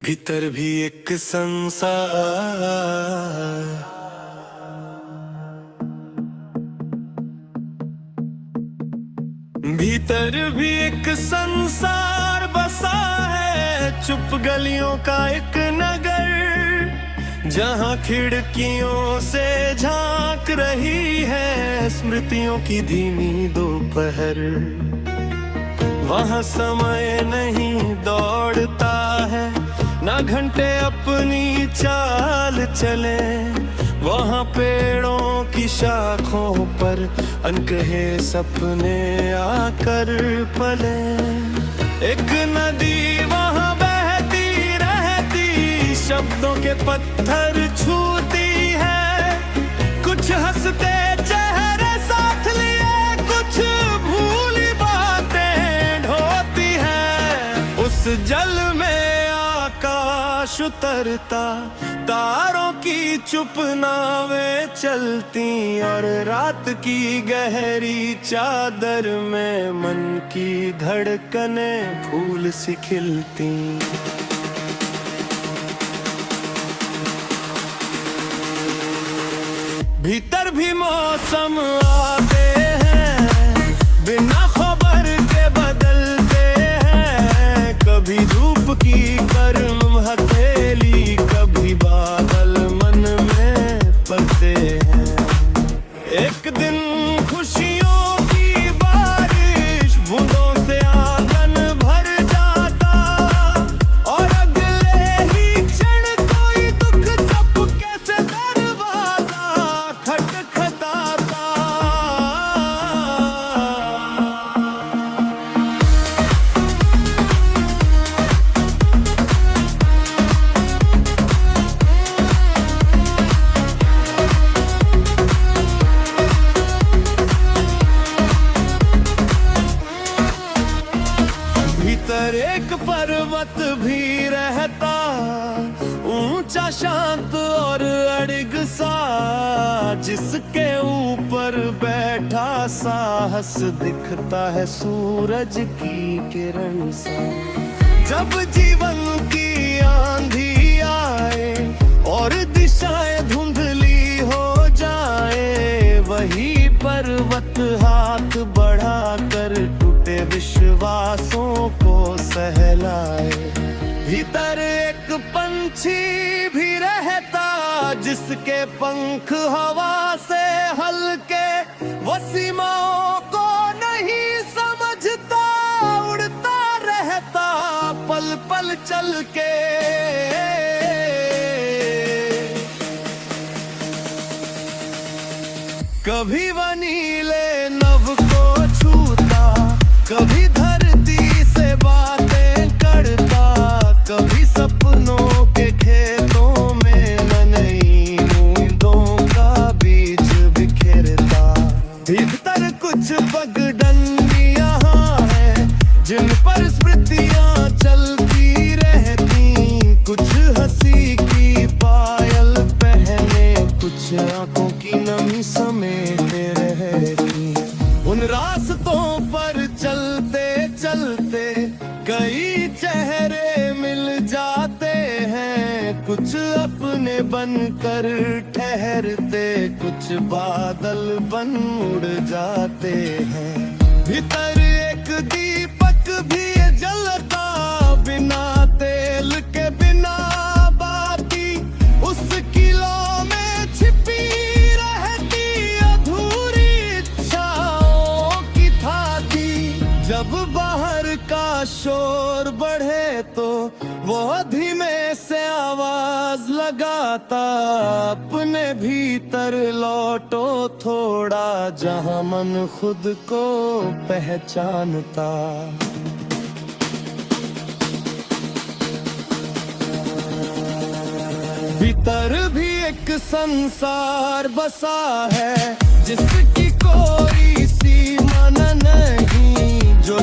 भीतर भी एक संसार, भीतर भी एक संसार बसा है। चुप गलियों का एक नगर, जहाँ खिड़कियों से झांक रही है स्मृतियों की धीमी दोपहर। वहाँ समय नहीं दौड़ता है, ना घंटे अपनी चाल चले। वहाँ पेड़ों की शाखों पर अनकहे सपने आकर पले। एक नदी वहाँ बहती रहती, शब्दों के पत्थर छूती है। कुछ हंसते चेहरे साथ लिए, कुछ भूली बातें ढोती है। उस जल में आकाश उतरता, तारों की चुप नावें चलती, और रात की गहरी चादर में मन की धड़कने फूल सी खिलती। भीतर भी मौसम आते हैं, बिना खबर के बदलते हैं। कभी धूप की गर्म हथेली, कभी बादल मन में पड़ते हैं। एक दिन खुशियों की बारिश, बूंदों से आंगन भर जाता, और अगले ही क्षण कोई दुख चुपके से दरवाजा खटखटाता। भीतर एक पर्वत भी रहता, ऊंचा शांत और अड़िग सा, जिसके ऊपर बैठा साहस दिखता है सूरज की किरण सा। जब जीवन की आंधी आए और दिशाएं धुंधली हो जाए, वही पर्वत हाथ बढ़ाकर टूटे विश्वासों को सहलाए। भीतर एक पंछी भी रहता, जिसके पंख हवा से हल्के, वो सीमाओं को नहीं समझता, उड़ता रहता पल पल चल के। कभी वनीले नभ को छूता, कभी धरती से बातें करता, कभी सपनों के खेतों में नई बूंदों का बीज बिखेरता। भीतर कुछ पगडंडियां हैं, जिन पर स्मृतियां चलती रहती। कुछ हंसी की पायल पहने, कुछ आंखों की नमी समेटे रहती। उन रास्तों पर चलते चलते कई चेहरे मिल जाते हैं। कुछ अपने बनकर ठहरते, कुछ बादल बन उड़ जाते हैं। भीतर एक दीपक भी जलता, बिना तेल के बिना बाती, उस किलो में छिपी रहती अधूरी इच्छाओं की थाती। जब बाहर का शोर बढ़े तो वो धीमे से आवाज लगाता, अपने भीतर लौटो थोड़ा, जहां मन खुद को पहचानता। भीतर भी एक संसार बसा है, जिसकी कोई सीमा नहीं, जो